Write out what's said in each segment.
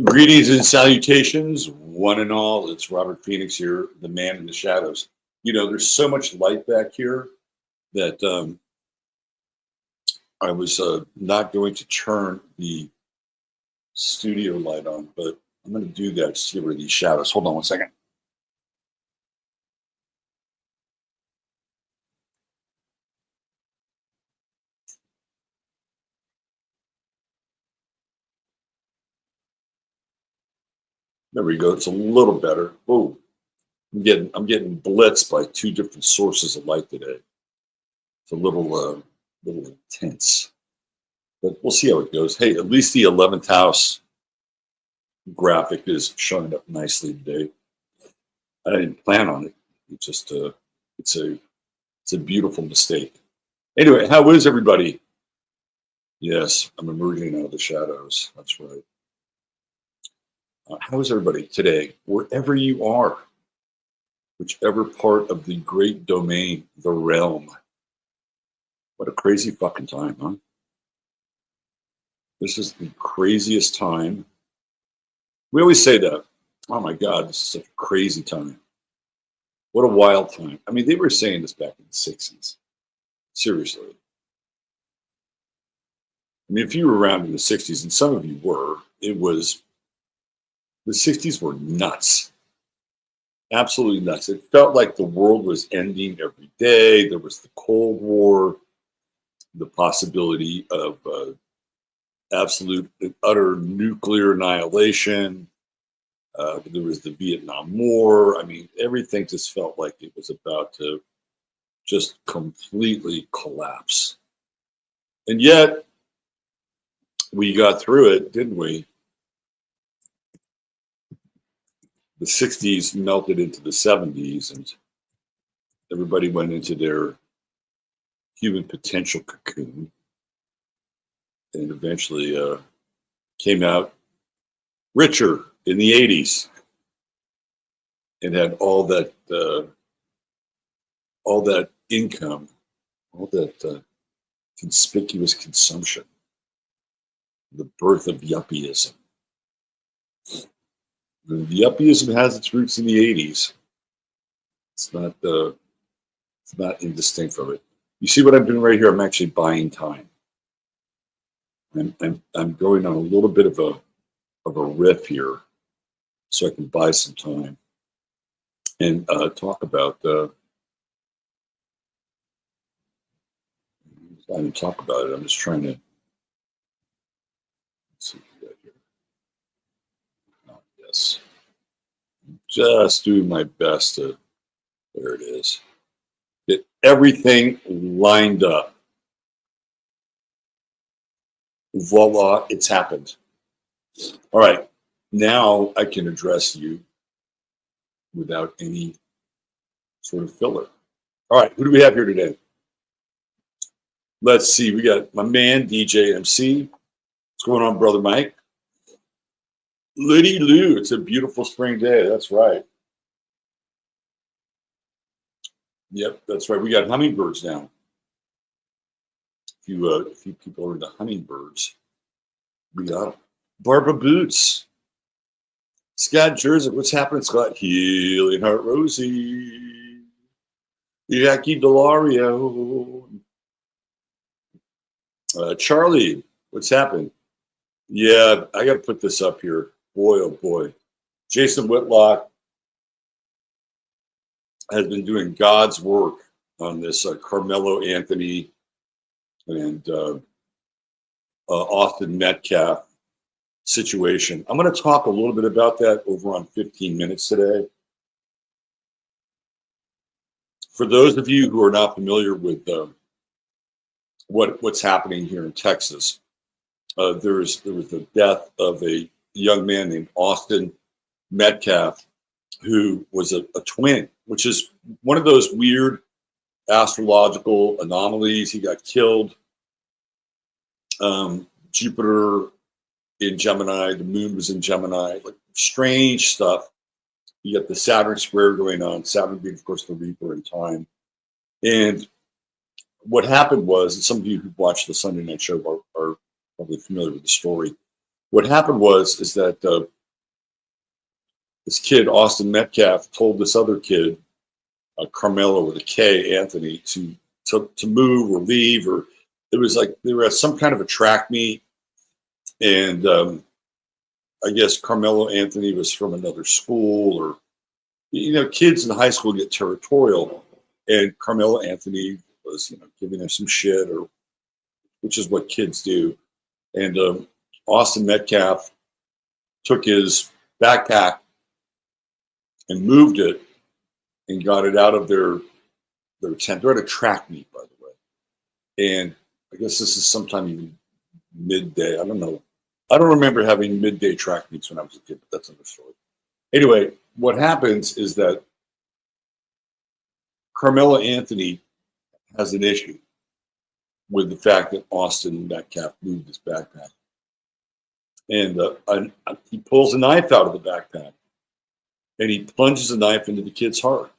Greetings and salutations, one and all. It's Robert Phoenix here, the man in the shadows. You know, there's so much light back here that I was not going to turn the studio light on, but I'm going to do that to see where these shadows. Hold on one second. There we go. It's a little better. Oh, I'm getting blitzed by two different sources of light today. It's a little intense, but we'll see how it goes. Hey, at least the 11th house graphic is showing up nicely today. I didn't plan on it. It's just it's a beautiful mistake. Anyway, how is everybody? Yes, I'm emerging out of the shadows. That's right. How is everybody today, wherever you are, whichever part of the great domain, the realm? What a crazy fucking time, huh? This is the craziest time. We always say that. Oh my God, this is such a crazy time. What a wild time. I mean, they were saying this back in the 60s. Seriously. I mean, if you were around in the 60s, and some of you were, the 60s were nuts. Absolutely nuts. It felt like the world was ending every day. There was the Cold War, the possibility of absolute and utter nuclear annihilation. There was the Vietnam War. I mean, everything just felt like it was about to just completely collapse. And yet, we got through it, didn't we? The 60s melted into the 70s, and everybody went into their human potential cocoon, and eventually came out richer in the 80s and had all that income, all that conspicuous consumption, the birth of yuppieism. The yuppieism has its roots in the 80s. It's not indistinct from it. You see what I'm doing right here? I'm actually buying time. I'm going on a little bit of a riff here, so I can buy some time and talk about. I didn't talk about it. I'm just trying to. Let's see what we got here. Oh, yes, just doing my best to. There it is. Get everything lined up. Voila, it's happened. All right, now I can address you without any sort of filler. All right, who do we have here today? Let's see. We got my man, DJ MC. What's going on, brother Mike? Liddy Lou. It's a beautiful spring day. That's right. Yep, that's right. We got hummingbirds now. A few people are into hummingbirds. We got them. Barbara Boots. Scott Jersey. What's happening, Scott? Healing Heart Rosie. Jackie Delario. Charlie. What's happened? Yeah, I got to put this up here. Boy, oh boy. Jason Whitlock has been doing God's work on this Carmelo Anthony and Austin Metcalf situation. I'm going to talk a little bit about that over on 15 Minutes today. For those of you who are not familiar with what's happening here in Texas, there was the death of a young man named Austin Metcalf, who was a twin, which is one of those weird astrological anomalies. He got killed. Jupiter in Gemini, the moon was in Gemini, like strange stuff. You got the Saturn square going on, Saturn being, of course, the Reaper in time. And what happened was, and some of you who watched the Sunday night show are probably familiar with the story, what happened is that this kid, Austin Metcalf, told this other kid, Carmelo with a K, Anthony, to move or leave, or it was like they were at some kind of a track meet, and I guess Carmelo Anthony was from another school, or kids in high school get territorial, and Carmelo Anthony was giving them some shit, or which is what kids do, and Austin Metcalf took his backpack and moved it and got it out of their tent. They're at a track meet, by the way. And I guess this is sometime even midday. I don't know. I don't remember having midday track meets when I was a kid, but that's another story. Anyway, what happens is that Carmelo Anthony has an issue with the fact that Austin Metcalf moved his backpack. And he pulls a knife out of the backpack and he plunges the knife into the kid's heart.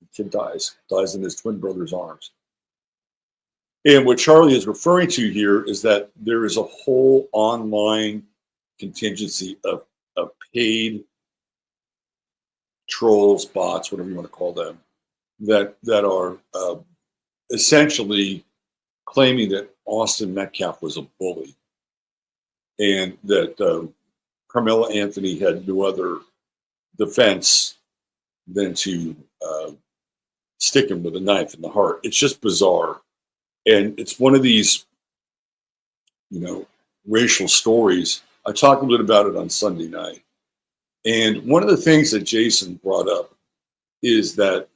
The kid dies in his twin brother's arms. And what Charlie is referring to here is that there is a whole online contingency of paid trolls, bots, whatever you want to call them, that are essentially claiming that Austin Metcalf was a bully and that Carmelo Anthony had no other defense than to stick him with a knife in the heart. It's just bizarre. And it's one of these, racial stories. I talked a little about it on Sunday night. And one of the things that Jason brought up is that,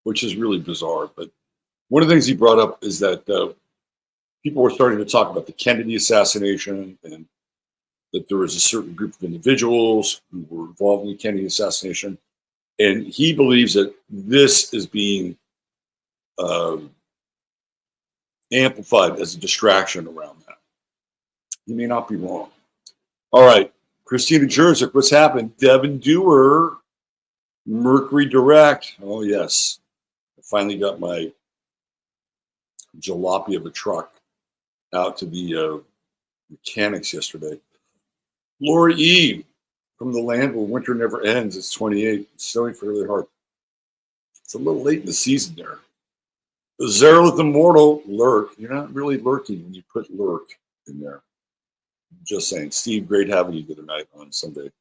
which is really bizarre, but one of the things he brought up is that people were starting to talk about the Kennedy assassination and that there was a certain group of individuals who were involved in the Kennedy assassination. And he believes that this is being amplified as a distraction around that. He may not be wrong. All right, Christina Jerzyk, what's happened? Devin Dewar, Mercury Direct. Oh, yes. I finally got my jalopy of a truck out to the mechanics yesterday. Laura E. from the land where winter never ends. It's 28. It's snowing fairly hard. It's a little late in the season there. The Zerlith Immortal, lurk. You're not really lurking when you put lurk in there. Just saying. Steve, great having you the other night on Sunday.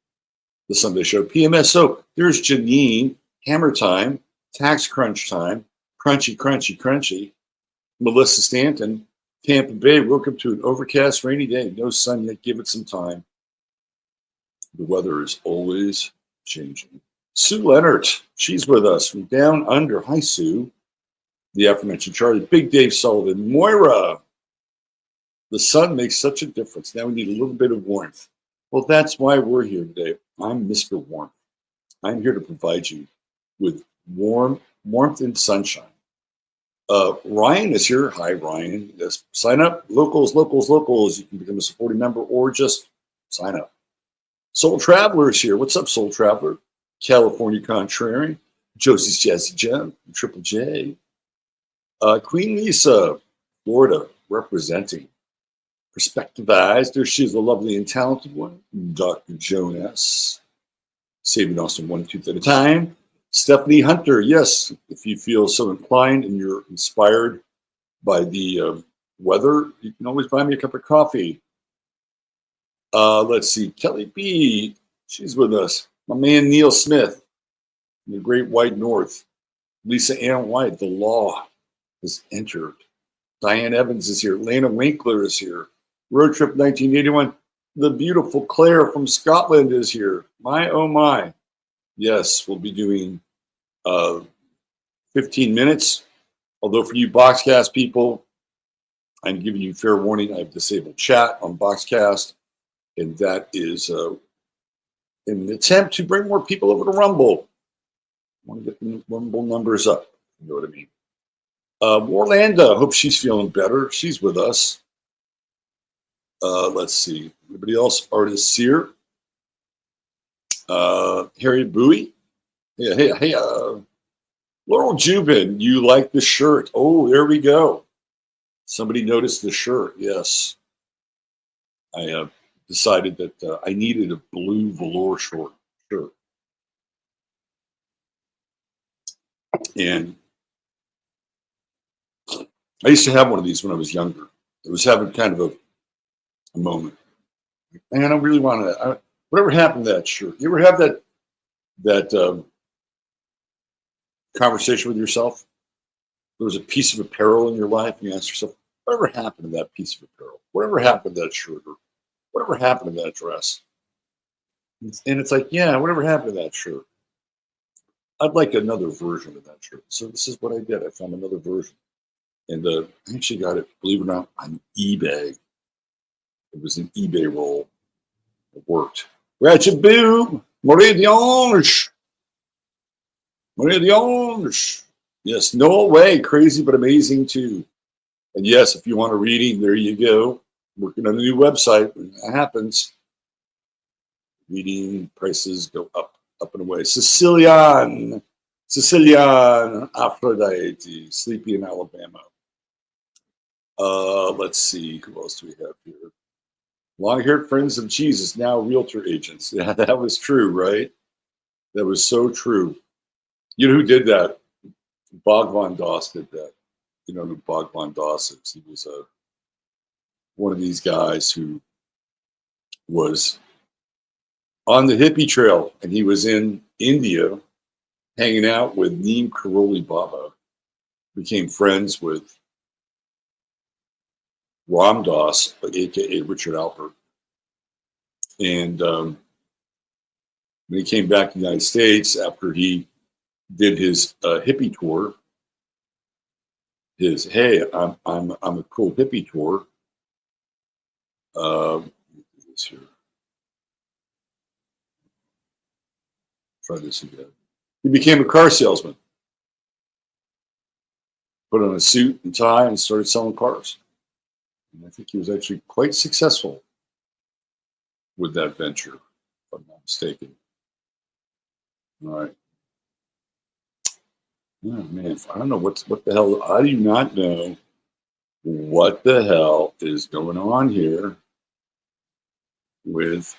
The Sunday show. PMS Soap. There's Janine. Hammer time. Tax crunch time. Crunchy, crunchy, crunchy. Melissa Stanton. Tampa Bay. Welcome to an overcast, rainy day. No sun yet. Give it some time. The weather is always changing. Sue Leonard. She's with us from Down Under. Hi, Sue. The aforementioned Charlie, Big Dave Sullivan, Moira. The sun makes such a difference. Now we need a little bit of warmth. Well, that's why we're here today. I'm Mr. Warmth. I'm here to provide you with warmth and sunshine. Ryan is here. Hi, Ryan. Yes, sign up. Locals. You can become a supporting member or just sign up. Soul Traveler is here. What's up, Soul Traveler? California Contrarian. Josie's Jazzy Gem. Triple J. Queen Lisa, Florida, representing. Perspective Eyes. There she is, the lovely and talented one. Dr. Jonas. Saving Austin one tooth at a time. Stephanie Hunter. Yes, if you feel so inclined and you're inspired by the weather, you can always buy me a cup of coffee. Let's see. Kelly B. She's with us. My man Neil Smith from the Great White North. Lisa Ann White, The Law, has entered. Diane Evans is here. Lena Winkler is here. Road Trip 1981. The beautiful Claire from Scotland is here. My, oh my. Yes, we'll be doing 15 minutes. Although for you Boxcast people, I'm giving you fair warning. I've disabled chat on Boxcast. And that is in an attempt to bring more people over to Rumble. I want to get the Rumble numbers up. You know what I mean? Orlando, hope she's feeling better. She's with us. Let's see. Anybody else? Artists here. Harry Bowie. Yeah, hey, Laurel Jubin, you like the shirt. Oh, there we go. Somebody noticed the shirt. Yes. I decided that I needed a blue velour shirt. And I used to have one of these when I was younger. I was having kind of a moment. And I really wanted that. Whatever happened to that shirt? You ever have that conversation with yourself? There was a piece of apparel in your life, and you ask yourself, whatever happened to that piece of apparel? Whatever happened to that shirt? Or whatever happened to that dress? And it's like, yeah, whatever happened to that shirt? I'd like another version of that shirt. So this is what I did. I found another version. And I actually got it, believe it or not, on eBay. It was an eBay roll. It worked. Ratchet Boo, Meridiange. Yes, no way. Crazy, but amazing too. And yes, if you want a reading, there you go. Working on a new website. When that happens, reading prices go up and away. Sicilian, Aphrodite, Sleepy in Alabama. Let's see, who else do we have here? Long-haired friends of Jesus, now realtor agents. Yeah, that was true, right? That was so true. You know who did that? Bhagwan Das did that. You know who Bhagwan Das is? He was one of these guys who was on the hippie trail, and he was in India hanging out with Neem Karoli Baba. Became friends with Ram Dass, aka Richard Alpert. And when he came back to the United States after he did his hippie tour, his "Hey, I'm a cool hippie tour." This here. Try this again. He became a car salesman. Put on a suit and tie and started selling cars. And I think he was actually quite successful with that venture, if I'm not mistaken. All right. Oh, man, I don't know what the hell. I do not know what the hell is going on here with.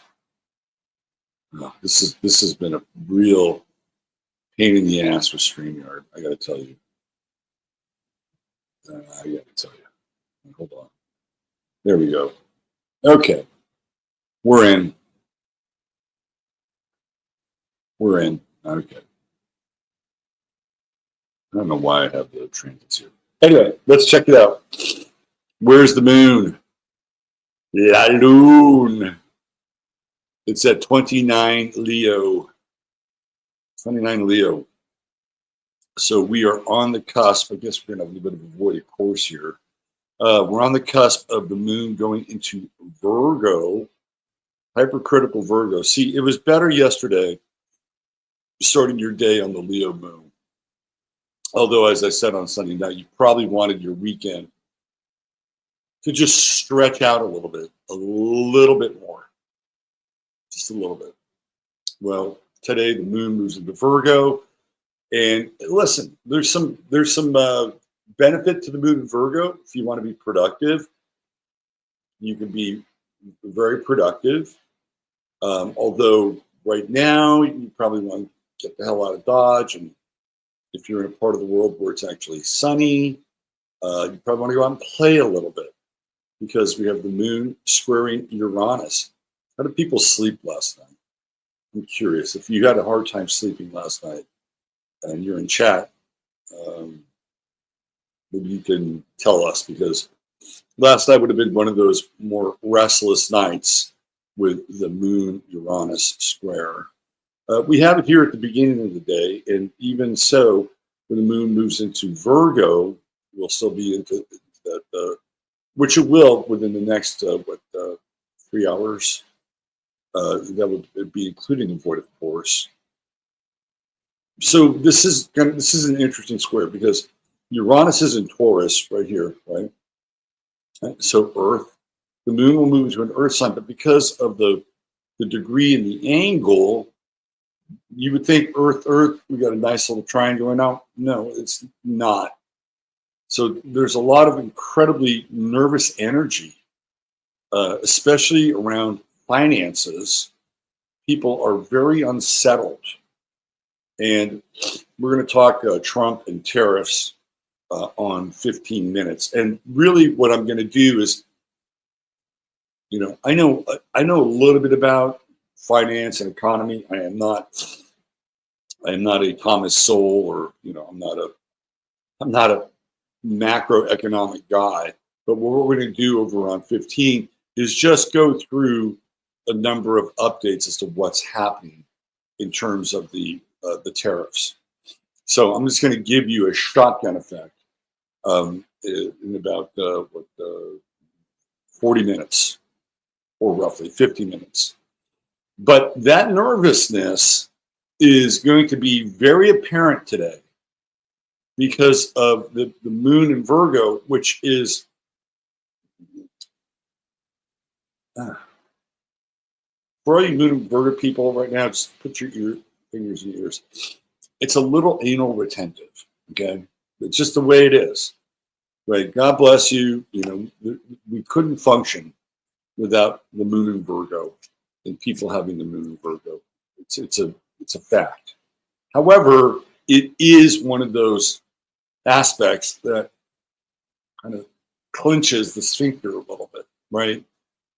This has been a real pain in the ass with StreamYard. I got to tell you. Hold on. There we go. Okay. We're in. Okay. I don't know why I have the transits here. Anyway, let's check it out. Where's the moon? La Lune. It's at 29 Leo. 29 Leo. So we are on the cusp. I guess we're going to have a little bit of a void course here. We're on the cusp of the moon going into Virgo, hypercritical Virgo. See, it was better yesterday starting your day on the Leo moon. Although, as I said on Sunday night, you probably wanted your weekend to just stretch out a little bit more. Just a little bit. Well, today the moon moves into Virgo. And listen, there's some benefit to the moon in Virgo. If you want to be productive, you can be very productive. Although right now you probably want to get the hell out of Dodge. And if you're in a part of the world where it's actually sunny, you probably want to go out and play a little bit because we have the moon squaring Uranus. How did people sleep last night? I'm curious. If you had a hard time sleeping last night and you're in chat, maybe you can tell us, because last night would have been one of those more restless nights with the moon Uranus square. We have it here at the beginning of the day, and even so, when the moon moves into Virgo, we'll still be into that, which it will within the next 3 hours. That would be including the void, of course. So this is an interesting square because Uranus is in Taurus right here, right? So Earth, the moon will move to an Earth sign, but because of the degree and the angle, you would think Earth, we got a nice little triangle going out. No, it's not. So there's a lot of incredibly nervous energy especially around finances. People are very unsettled. And we're going to talk Trump and tariffs on 15 minutes. And really what I'm going to do is, I know a little bit about finance and economy. I am not a Thomas Sowell, or I'm not a macroeconomic guy. But what we're going to do over on 15 is just go through a number of updates as to what's happening in terms of the tariffs. So I'm just going to give you a shotgun effect in about 40 minutes, or roughly 50 minutes. But that nervousness is going to be very apparent today because of the moon in Virgo, which is for all you moon in Virgo people right now, just put your fingers in your ears. It's a little anal retentive, okay? It's just the way it is, right? God bless you. We couldn't function without the moon in Virgo and people having the moon in Virgo. It's a fact. However, it is one of those aspects that kind of clinches the sphincter a little bit, right?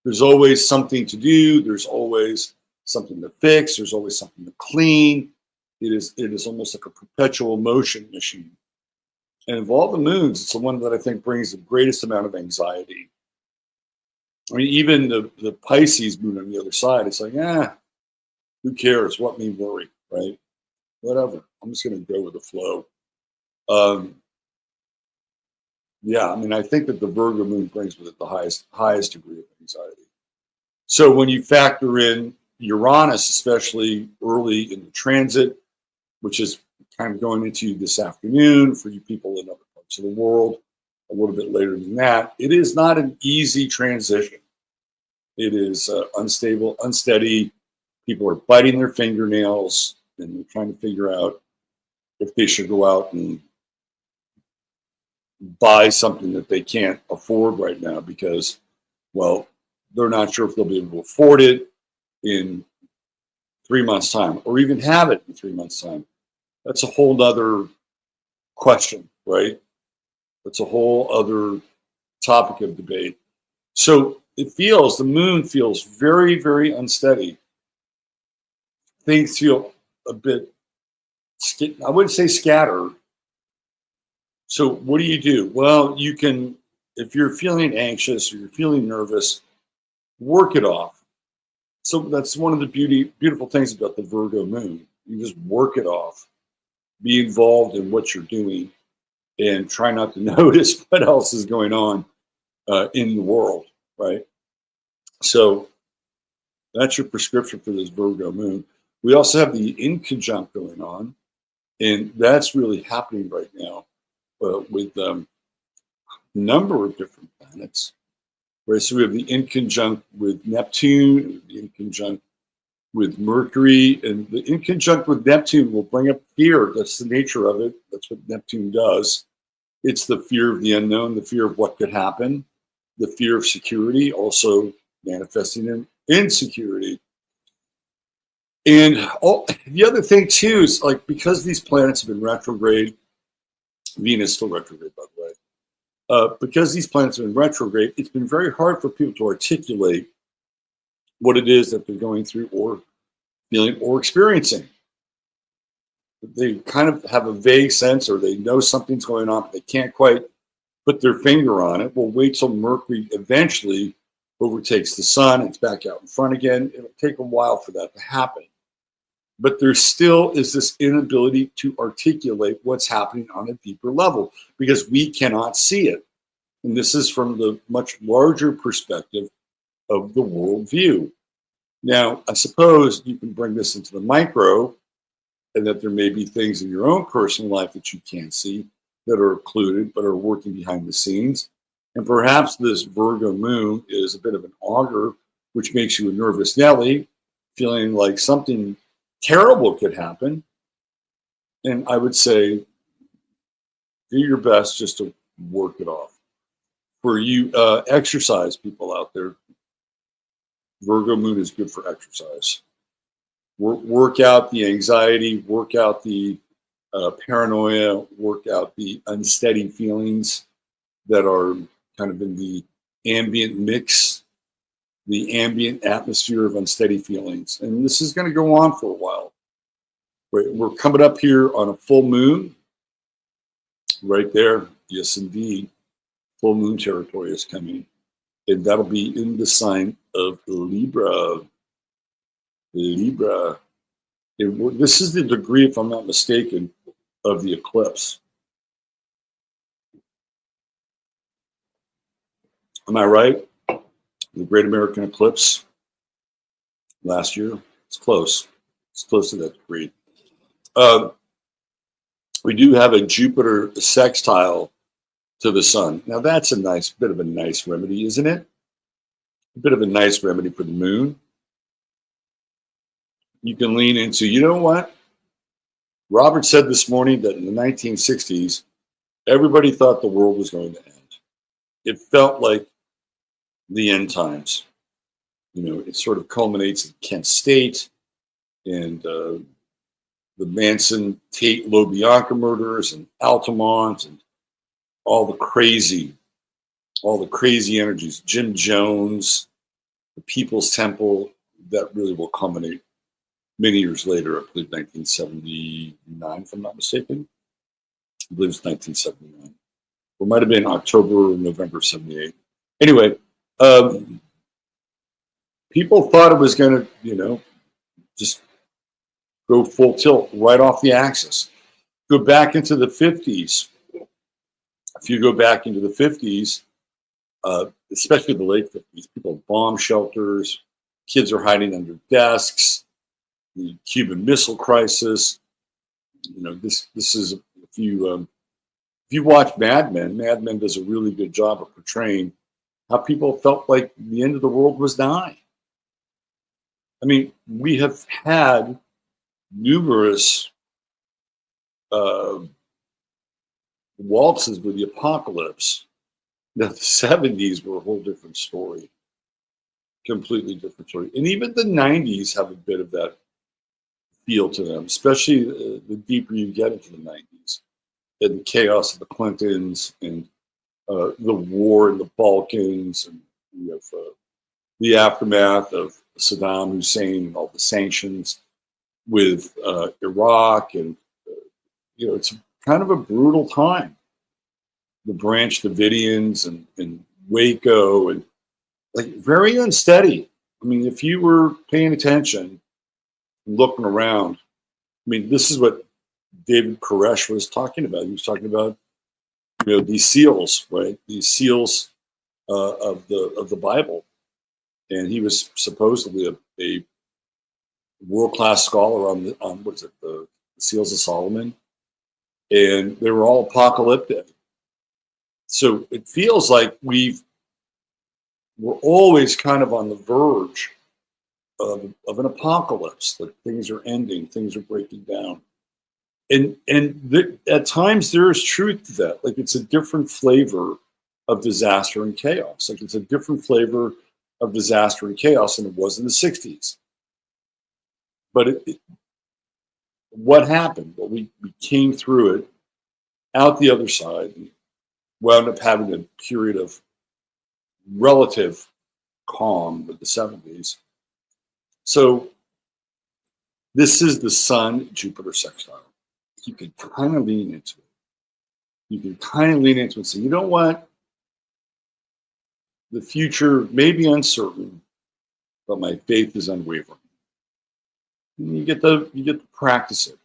There's always something to do. There's always something to fix. There's always something to clean. It is almost like a perpetual motion machine. And of all the moons, it's the one that I think brings the greatest amount of anxiety. I mean, even the Pisces moon on the other side, it's like, who cares? What me worry, right? Whatever. I'm just going to go with the flow. Yeah, I mean, I think that the Virgo moon brings with it the highest degree of anxiety. So when you factor in Uranus, especially early in the transit, which is kind of going into this afternoon for you people in other parts of the world, a little bit later than that, it is not an easy transition. It is unstable, unsteady. People are biting their fingernails and they're trying to figure out if they should go out and buy something that they can't afford right now because, well, they're not sure if they'll be able to afford it in 3 months' time or even have it in 3 months' time. That's a whole other question, right? That's a whole other topic of debate. So the moon feels very, very unsteady. Things feel a bit, I wouldn't say scattered. So what do? Well, you can, if you're feeling anxious or you're feeling nervous, work it off. So that's one of the beautiful things about the Virgo moon. You just work it off. Be involved in what you're doing and try not to notice what else is going on in the world, right? So that's your prescription for this Virgo moon. We also have the in conjunct going on, and that's really happening right now with a number of different planets. Right, so we have the in conjunct with Neptune, the in conjunct with Mercury, and the in conjunct with Neptune will bring up fear. That's the nature of it. That's what Neptune does. It's the fear of the unknown, the fear of what could happen, the fear of security, also manifesting in insecurity. And the other thing too is, like, because these planets have been retrograde, Venus still retrograde, by the way. Because these planets have been retrograde, it's been very hard for people to articulate what it is that they're going through or feeling or experiencing. They kind of have a vague sense, or they know something's going on, but they can't quite put their finger on it. Well, wait till Mercury eventually overtakes the sun. It's back out in front again. It'll take a while for that to happen. But there still is this inability to articulate what's happening on a deeper level because we cannot see it. And this is from the much larger perspective of the worldview. Now, I suppose you can bring this into the micro, and that there may be things in your own personal life that you can't see that are occluded but are working behind the scenes. And perhaps this Virgo moon is a bit of an augur, which makes you a nervous Nelly, feeling like something terrible could happen. And I would say, do your best just to work it off. For you exercise people out there, Virgo moon is good for exercise. Work out the anxiety, work out the paranoia, work out the unsteady feelings that are kind of in the ambient mix, the ambient atmosphere of unsteady feelings. And this is going to go on for a while. We're coming up here on a full moon right there. Yes, indeed. Full moon territory is coming. And that'll be in the sign of Libra. Libra. This is the degree, if I'm not mistaken, of the eclipse. Am I right? The Great American Eclipse last year. It's close. It's close to that degree. We do have a Jupiter sextile to the sun. Now that's a bit of a nice remedy, isn't it? A bit of a nice remedy for the moon. You can lean into, you know what? Robert said this morning that in the 1960s, everybody thought the world was going to end. It felt like the end times. You know, it sort of culminates in Kent State and the Manson Tate LoBianca murders and Altamont and all the crazy energies. Jim Jones, the People's Temple, that really will culminate many years later, I believe 1979, if I'm not mistaken. I believe it's 1979. Or it might have been October or November of 78. Anyway, people thought it was going to, just go full tilt right off the axis. Go back into the 50s. If you go back into the 50s, especially the late 50s, people bomb shelters, kids are hiding under desks, the Cuban Missile Crisis. This is, if you watch Mad Men does a really good job of portraying how people felt like the end of the world was dying. I mean, we have had numerous waltzes with the apocalypse. Now, the 70s were a whole different story, completely different story. And even the 90s have a bit of that feel to them, especially the deeper you get into the 90s and the chaos of the Clintons and the war in the Balkans, and you have the aftermath of Saddam Hussein and all the sanctions with Iraq, and it's kind of a brutal time. The Branch Davidians and Waco, and like very unsteady. I mean, if you were paying attention and looking around, I mean, this is what David Koresh was talking about. He was talking about these seals, right? These seals of the Bible, and he was supposedly a world-class scholar on what is it, the Seals of Solomon, and they were all apocalyptic. So it feels like we're always kind of on the verge of an apocalypse. Like things are ending, things are breaking down, and at times there is truth to that. Like it's a different flavor of disaster and chaos. Like it's a different flavor of disaster and chaos than it was in the 60s. But what happened? Well, we came through it out the other side and wound up having a period of relative calm with the 70s. So this is the Sun-Jupiter sextile. You can kind of lean into it. You can kind of lean into it and say, you know what? The future may be uncertain, but my faith is unwavering. And you get to practice it.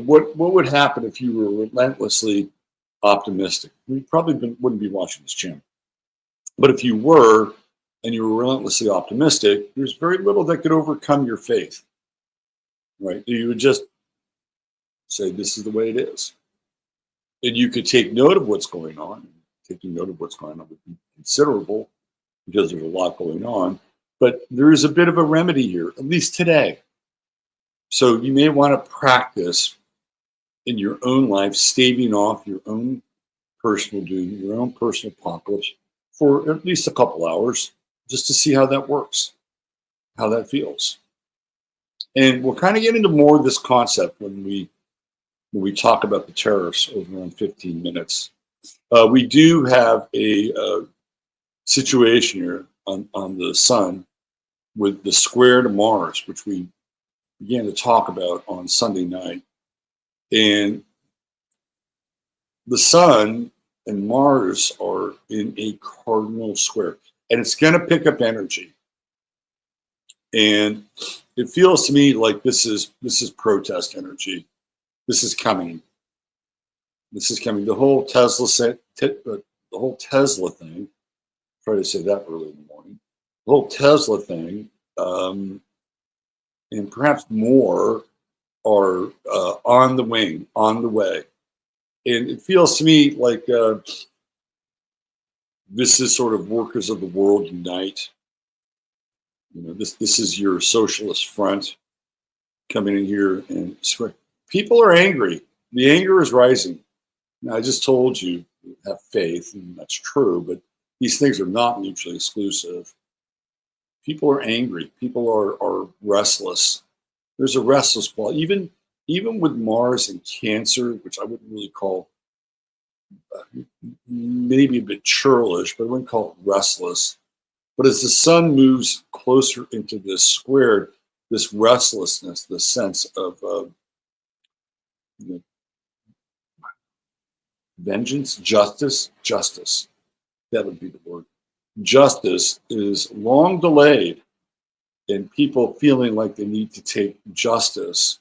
What would happen if you were relentlessly optimistic? We probably wouldn't be watching this channel. But if you were, and you were relentlessly optimistic, there's very little that could overcome your faith, right? You would just say, this is the way it is. And you could take note of what's going on. Taking note of what's going on would be considerable because there's a lot going on. But there is a bit of a remedy here, at least today. So you may want to practice in your own life, staving off your own personal doom, your own personal apocalypse for at least a couple hours. just to see how that works, how that feels. And we'll kind of get into more of this concept when we talk about the tariffs over around 15 minutes. We do have a situation here on the sun with the square to Mars, which we began to talk about on Sunday night. And the sun and Mars are in a cardinal square, and it's going to pick up energy. And it feels to me like this is protest energy. This is coming. This is coming. The whole Tesla thing. Try to say that early in the morning. The whole Tesla thing, and perhaps more, are on the wing, on the way. And it feels to me like this is sort of workers of the world unite. You know, this is your socialist front coming in here and swear. People are angry. The anger is rising. Now, I just told you, have faith, and that's true, but these things are not mutually exclusive. People are angry. People are restless. There's a restless quality. Even with Mars and Cancer, which I wouldn't really call maybe a bit churlish, but I wouldn't call it restless. But as the sun moves closer into this square, this restlessness, this sense of vengeance, justice, that would be the word. Justice is long delayed, and people feeling like they need to take justice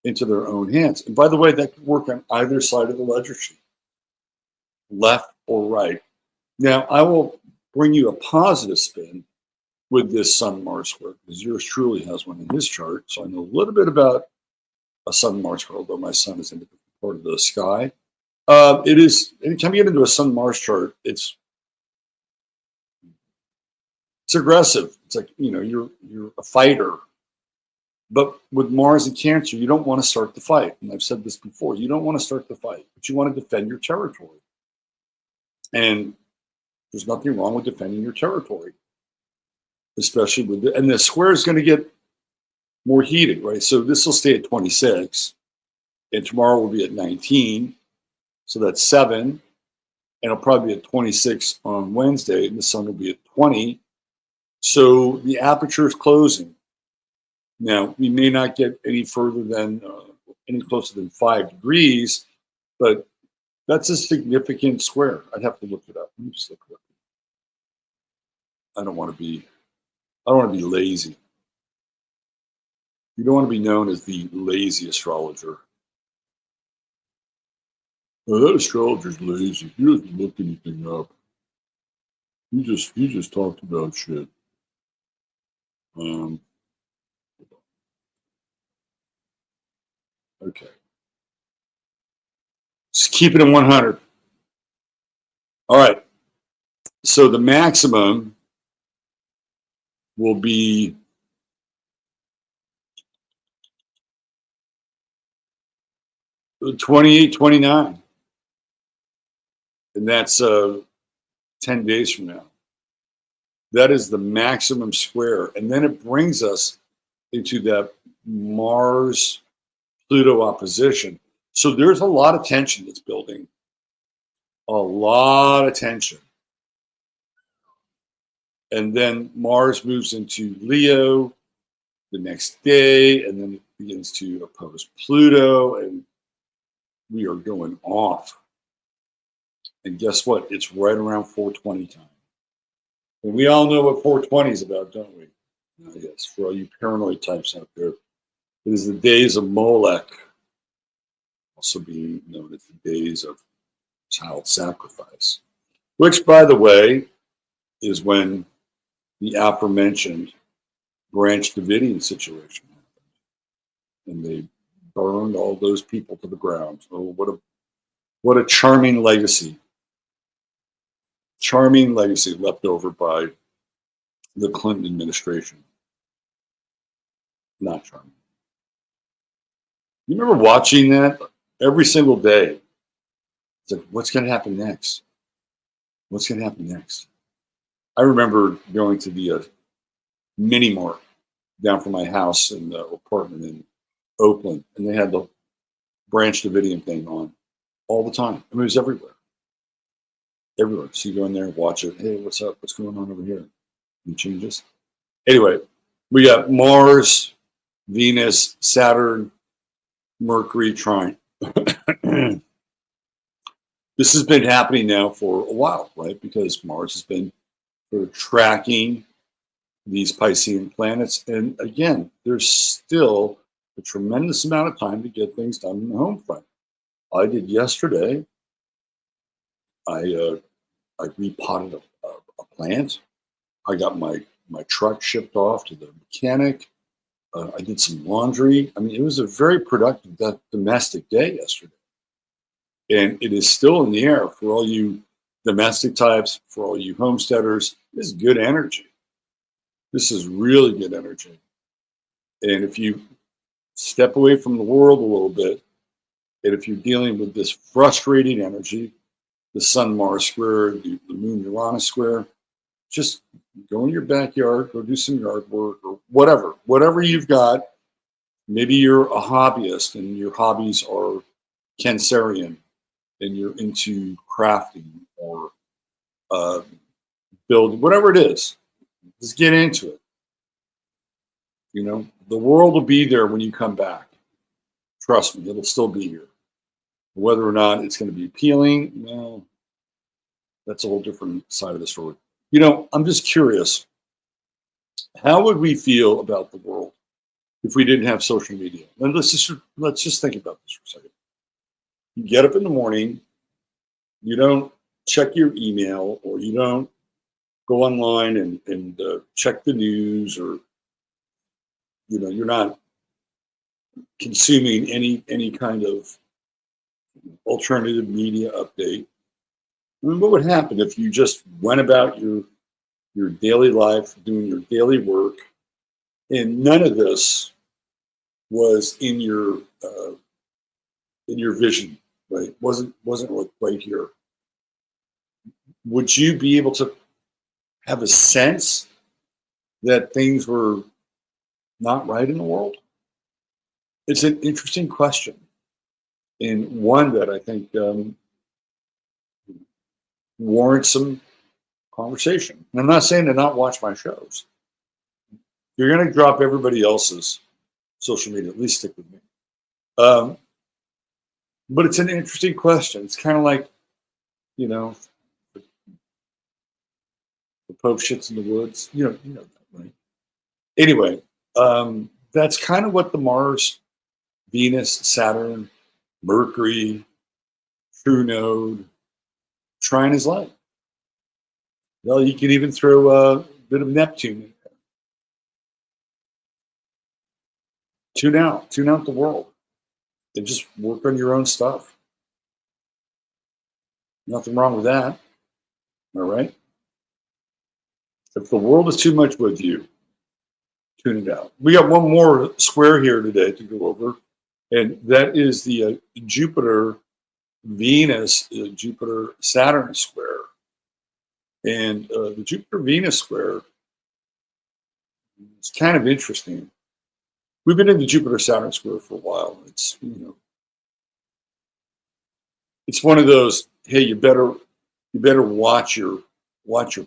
into their own hands. And by the way, that could work on either side of the ledger sheet, left or right. Now, I will bring you a positive spin with this Sun-Mars square, because yours truly has one in his chart. So I know a little bit about a Sun-Mars square, although my sun is in a different part of the sky. It is, anytime you get into a Sun-Mars chart, it's aggressive. It's like, you're a fighter. But with Mars and Cancer, you don't want to start the fight. And I've said this before, you don't want to start the fight, but you want to defend your territory. And there's nothing wrong with defending your territory, especially and the square is going to get more heated, right? So this will stay at 26, and tomorrow will be at 19. So that's 7, and it'll probably be at 26 on Wednesday, and the sun will be at 20. So the aperture is closing. Now, we may not get any further than, any closer than 5 degrees, but that's a significant square. I'd have to look it up. Let me just look it up. I don't want to be lazy. You don't want to be known as the lazy astrologer. Oh, that astrologer's lazy. He doesn't look anything up. He just talked about shit. Okay. Just keep it in 100. All right. So the maximum will be $28, $29. And that's 10 days from now. That is the maximum square. And then it brings us into that Mars-Pluto opposition. So there's a lot of tension that's building. A lot of tension. And then Mars moves into Leo the next day, and then it begins to oppose Pluto, and we are going off. And guess what? It's right around 420 time. And we all know what 420 is about, don't we? Yes, for all you paranoid types out there. It is the days of Molech, also being known as the days of child sacrifice, which, by the way, is when the aforementioned Branch Davidian situation happened. And they burned all those people to the ground. Oh, what a charming legacy. Charming legacy left over by the Clinton administration. Not charming. You remember watching that every single day? It's like, what's going to happen next? What's going to happen next? I remember going to the mini mart down from my house in the apartment in Oakland, and they had the Branch Davidian thing on all the time. I mean, it was everywhere, everywhere. So you go in there and watch it. Hey, what's up? What's going on over here? Any changes? Anyway, we got Mars, Venus, Saturn, Mercury trine. This has been happening now for a while, right? Because Mars has been sort of tracking these Piscean planets. And again, there's still a tremendous amount of time to get things done in the home front. I did yesterday. I repotted a plant. I got my truck shipped off to the mechanic. I did some laundry. I mean, it was a very productive domestic day yesterday. And it is still in the air for all you domestic types, for all you homesteaders. This is good energy. This is really good energy. And if you step away from the world a little bit, and if you're dealing with this frustrating energy, the Sun Mars square, the Moon Uranus square, just go in your backyard, go do some yard work or whatever you've got. Maybe you're a hobbyist and your hobbies are Cancerian and you're into crafting or building, whatever it is, just get into it. You know, the world will be there when you come back. Trust me, it'll still be here. Whether or not it's going to be appealing, well, that's a whole different side of the story. You know, I'm just curious. How would we feel about the world if we didn't have social media? And let's just think about this for a second. You get up in the morning, you don't check your email, or you don't go online and check the news, or you know, you're not consuming any kind of alternative media update. I mean, what would happen if you just went about your daily life, doing your daily work, and none of this was in your vision, right? Wasn't like right here. Would you be able to have a sense that things were not right in the world? It's an interesting question, and one that I think warrants some conversation. And I'm not saying to not watch my shows. You're going to drop everybody else's social media, at least stick with me. But it's an interesting question. It's kind of like, you know, the Pope shits in the woods. You know that, right? Anyway, that's kind of what the Mars, Venus, Saturn, Mercury, True Node, trine is like. Well, you can even throw a bit of Neptune in there. Tune out the world, and just work on your own stuff. Nothing wrong with that. All right. If the world is too much with you, tune it out. We got one more square here today to go over, and that is the Jupiter Venus, Jupiter Saturn square. And the Jupiter Venus square is kind of interesting. We've been in the Jupiter Saturn square for a while. It's, you know, it's one of those, hey, you better watch your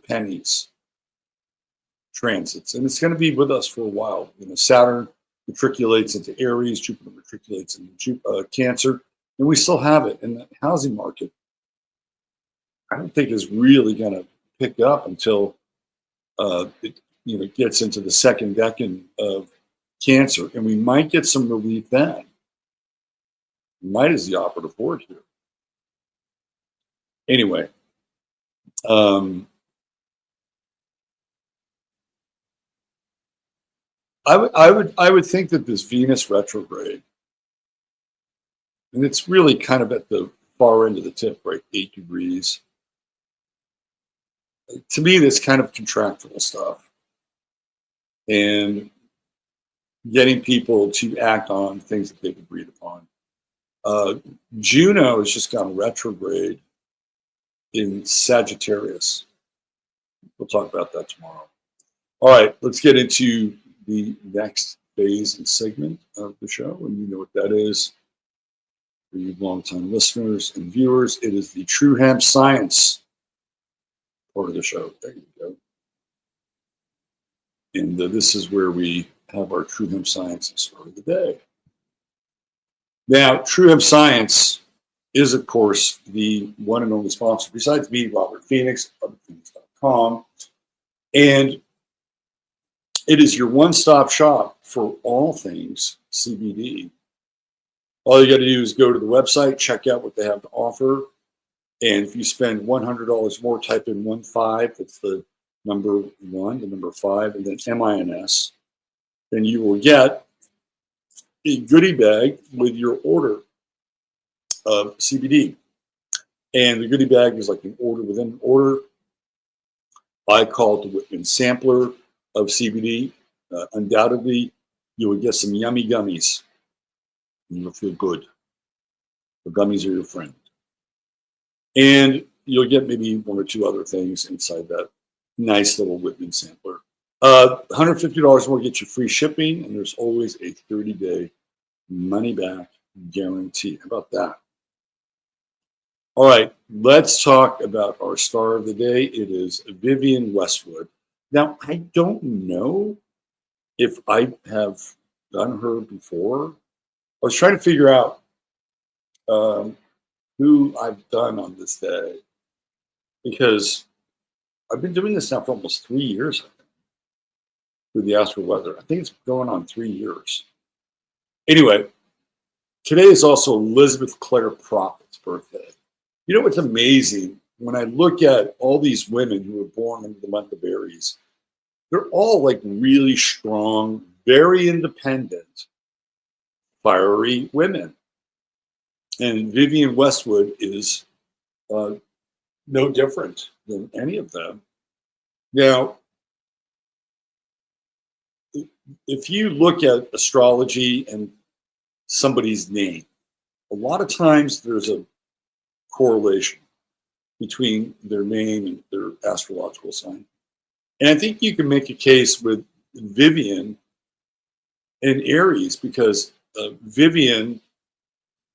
pennies transits, and it's going to be with us for a while. You know, Saturn matriculates into Aries, Jupiter matriculates into Cancer, and we still have it. And the housing market, I don't think is really going to pick up until it, you know, gets into the second decade of Cancer, and we might get some relief then. Might is the operative word here. Anyway, I would think that this Venus retrograde, and it's really kind of at the far end of the tip, right? 8 degrees. To me, that's kind of contractual stuff, and getting people to act on things that they've agreed upon. Juno has just gone retrograde in Sagittarius. We'll talk about that tomorrow. All right, let's get into the next phase and segment of the show. And you know what that is. For you longtime listeners and viewers, it is the True Hemp Science part of the show. There you go. And this is where we have our True Hemp Science story of the day. Now, True Hemp Science is, of course, the one and only sponsor, besides me, Robert Phoenix, robertphoenix.com. And it is your one-stop shop for all things CBD. All you got to do is go to the website, check out what they have to offer. And if you spend $100 more, type in 15, that's the number 1, the number 5, and then MINS, then you will get a goodie bag with your order of CBD. And the goodie bag is like an order within an order. I call it the Whitman Sampler of CBD. Undoubtedly, you will get some yummy gummies. And you'll feel good. The gummies are your friend. And you'll get maybe 1 or 2 other things inside that nice little Whitman Sampler. $150 more gets you free shipping, and there's always a 30-day money-back guarantee. How about that? All right, let's talk about our star of the day. It is Vivienne Westwood. Now, I don't know if I have done her before. I was trying to figure out who I've done on this day, because I've been doing this now for almost 3 years, I think, with the Astro Weather. I think it's going on 3 years. Anyway, today is also Elizabeth Clare Prophet's birthday. You know what's amazing? When I look at all these women who were born into the month of Aries, they're all like really strong, very independent, fiery women. And Vivienne Westwood is no different than any of them. Now, if you look at astrology and somebody's name, a lot of times there's a correlation between their name and their astrological sign. And I think you can make a case with Vivienne and Aries, because Vivienne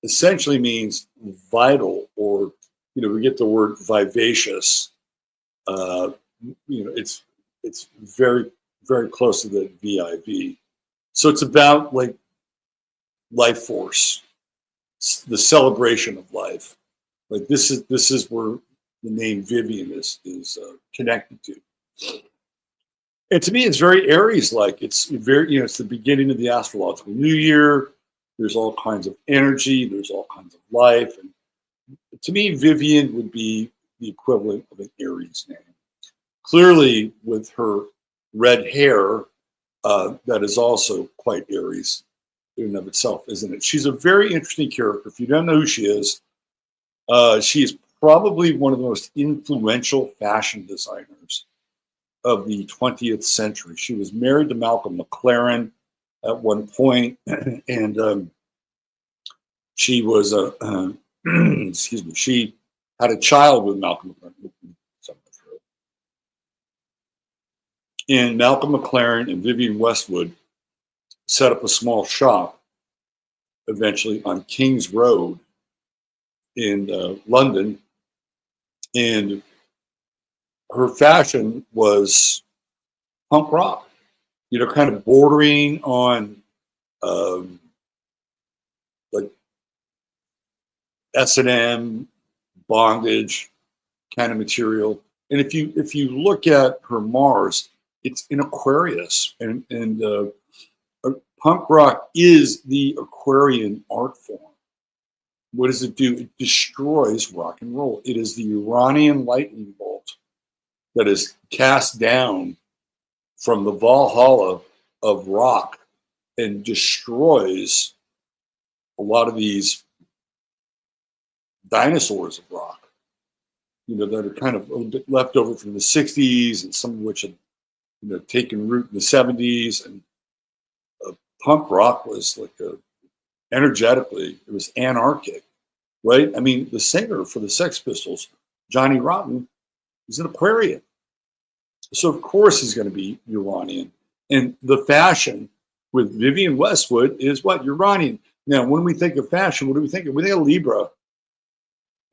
essentially means vital, or, you know, we get the word vivacious. It's very, very close to the VIV. So it's about like life force, the celebration of life. Like this is where the name Vivienne is connected to. And to me, it's very Aries-like. It's very, it's the beginning of the astrological new year. There's all kinds of energy. There's all kinds of life. And to me, Vivienne would be the equivalent of an Aries name. Clearly, with her red hair, that is also quite Aries in and of itself, isn't it? She's a very interesting character. If you don't know who she is probably one of the most influential fashion designers of the 20th century. She was married to Malcolm McLaren at one point, and she was excuse me, she had a child with Malcolm McLaren. And Malcolm McLaren and Vivienne Westwood set up a small shop eventually on King's Road in London. And her fashion was punk rock, kind of bordering on like S&M, bondage kind of material. And if you look at her Mars, it's in Aquarius, and punk rock is the Aquarian art form. What does it do? It destroys rock and roll. It is the Uranian lightning bolt that is cast down from the Valhalla of rock and destroys a lot of these dinosaurs of rock, that are kind of a bit left over from the 60s, and some of which had taken root in the 70s. And punk rock was like energetically, it was anarchic, right? I mean, the singer for the Sex Pistols, Johnny Rotten, is an Aquarian. So of course he's going to be Uranian. And the fashion with Vivienne Westwood is what? Uranian. Now, when we think of fashion, what do we think of? We think of Libra.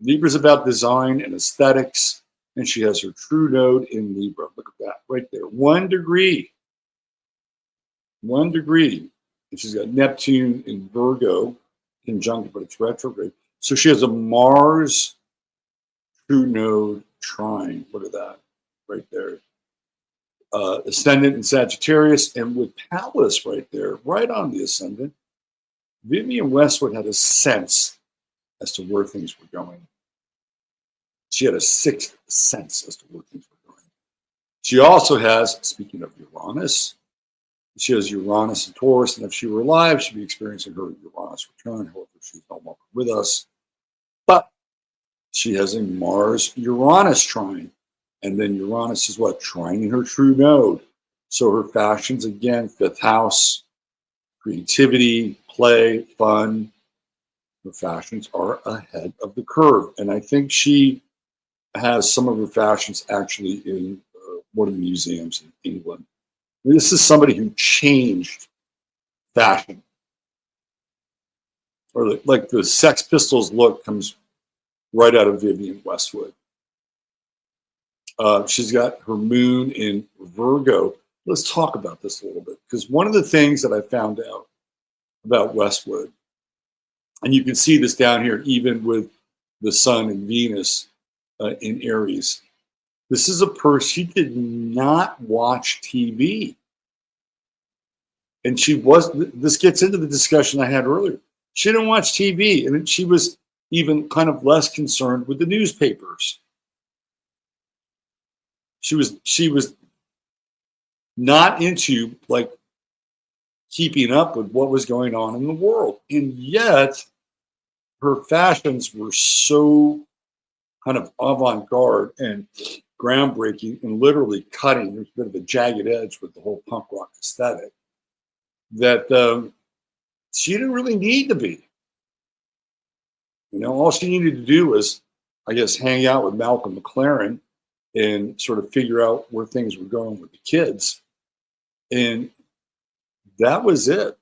Libra's about design and aesthetics, and she has her true node in Libra. Look at that right there. 1 degree. 1 degree. And she's got Neptune in Virgo, conjunct, but it's retrograde. So she has a Mars true node trine. Look at that right there. Ascendant in Sagittarius, and with Pallas right there, right on the ascendant, Vivienne Westwood had a sense as to where things were going. She had a sixth sense as to where things were going. She also has, speaking of Uranus, she has Uranus and Taurus, and if she were alive, she'd be experiencing her Uranus return. However, she's no longer with us. But she has a Mars-Uranus trine. And then Uranus is what? Trining her true node. So her fashions, again, 5th house, creativity, play, fun. Her fashions are ahead of the curve. And I think she has some of her fashions actually in one of the museums in England. This is somebody who changed fashion. Or like the Sex Pistols look comes right out of Vivienne Westwood. She's got her moon in Virgo. Let's talk about this a little bit, because one of the things that I found out about Westwood, and you can see this down here, even with the Sun and Venus in Aries. This is a person, she did not watch TV. And this gets into the discussion I had earlier. She didn't watch TV, and she was even kind of less concerned with the newspapers. She was not into like keeping up with what was going on in the world. And yet her fashions were so kind of avant-garde and groundbreaking and literally cutting. There's a bit of a jagged edge with the whole punk rock aesthetic that she didn't really need to be. You know, all she needed to do was, I guess, hang out with Malcolm McLaren and sort of figure out where things were going with the kids. And that was it.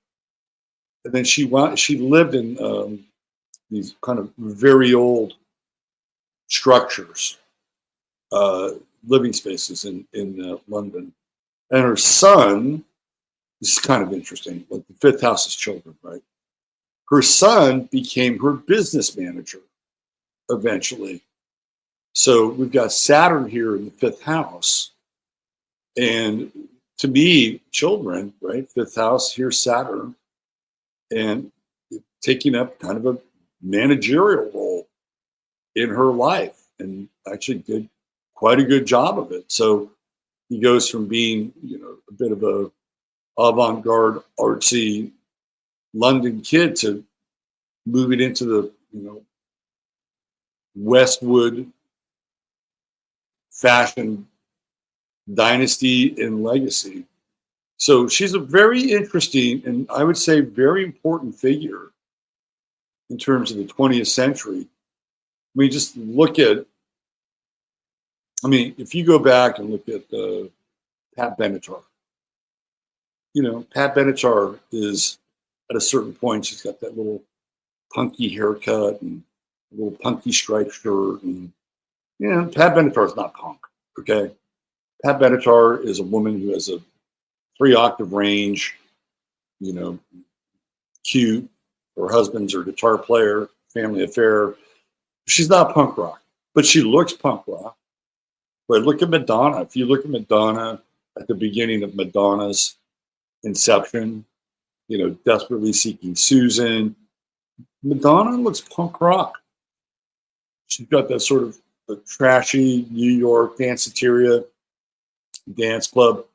And then she lived in these kind of very old structures, living spaces in London. And her son, this is kind of interesting, like the 5th house is children, right? Her son became her business manager eventually. So we've got Saturn here in the 5th house. And to me, children, right? 5th house, here's Saturn. And taking up kind of a managerial role in her life, and actually did quite a good job of it. So he goes from being, you know, a bit of a avant-garde, artsy London kid to moving into the, you know, Westwood fashion dynasty and legacy. So she's a very interesting and I would say very important figure in terms of the 20th century. I mean, just look at, I mean, if you go back and look at Pat Benatar, you know, Pat Benatar is at a certain point, she's got that little punky haircut and a little punky striped shirt. And, you know, Pat Benatar is not punk, okay? Pat Benatar is a woman who has a 3-octave range, you know, cute. Her husband's her guitar player, family affair. She's not punk rock, but she looks punk rock. But look at Madonna. If you look at Madonna at the beginning of Madonna's inception, you know, Desperately Seeking Susan, Madonna looks punk rock. She's got that sort of a trashy New York danceteria, dance club,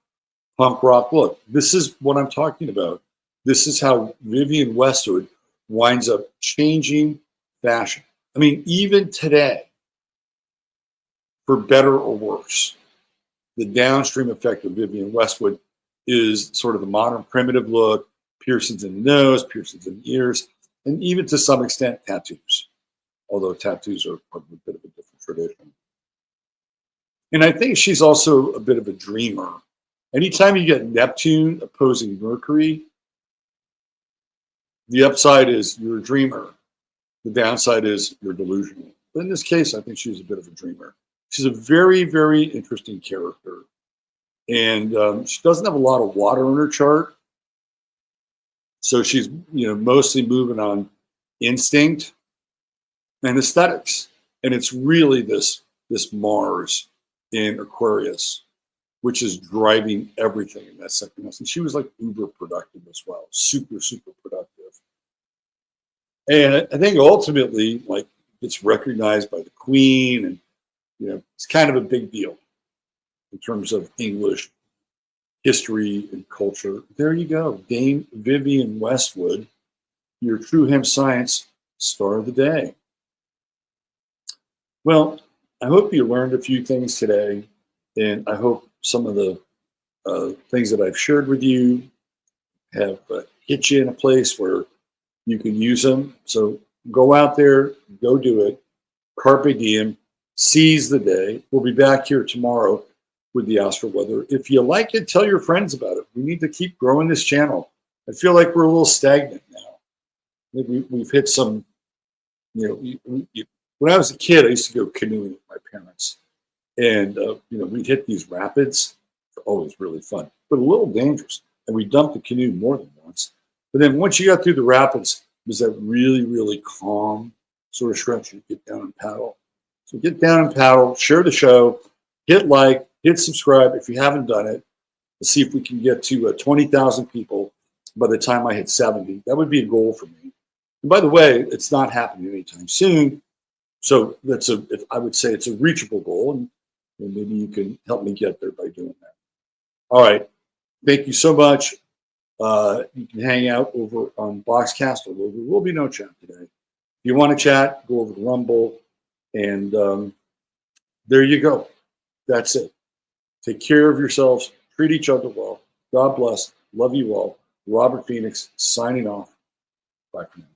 punk rock look. This is what I'm talking about. This is how Vivienne Westwood winds up changing fashion. I mean, even today, for better or worse, the downstream effect of Vivienne Westwood is sort of the modern primitive look, piercings in the nose, piercings in the ears, and even to some extent tattoos, although tattoos are a bit of a different tradition. And I think she's also a bit of a dreamer. Anytime you get Neptune opposing Mercury, the upside is you're a dreamer. The downside is you're delusional. But in this case, I think she's a bit of a dreamer. She's a very, very interesting character. And she doesn't have a lot of water in her chart. So she's, mostly moving on instinct and aesthetics. And it's really this Mars in Aquarius, which is driving everything in that second house. And she was like uber productive as well, super, super productive. And I think ultimately, like, it's recognized by the Queen, and it's kind of a big deal in terms of English history and culture. There you go, Dame Vivienne Westwood, your True Hemp Science star of the day. Well, I hope you learned a few things today, and I hope some of the things that I've shared with you have hit you in a place where you can use them. So go out there, go do it. Carpe diem, seize the day. We'll be back here tomorrow with the Astro Weather. If you like it, tell your friends about it. We need to keep growing this channel. I feel like we're a little stagnant now. Maybe we've hit some, when I was a kid, I used to go canoeing with my parents. And, we'd hit these rapids. They're always really fun, but a little dangerous. And we dumped the canoe more than once. But then once you got through the rapids, it was that really, really calm sort of stretch. You get down and paddle. So get down and paddle, share the show, hit like, hit subscribe if you haven't done it. Let's see if we can get to 20,000 people by the time I hit 70. That would be a goal for me. And by the way, it's not happening anytime soon. So I would say it's a reachable goal, and maybe you can help me get there by doing that. All right. Thank you so much. You can hang out over on Boxcast, although there will be no chat today. If you want to chat, go over to Rumble, and there you go. That's it. Take care of yourselves. Treat each other well. God bless. Love you all. Robert Phoenix signing off. Bye for now.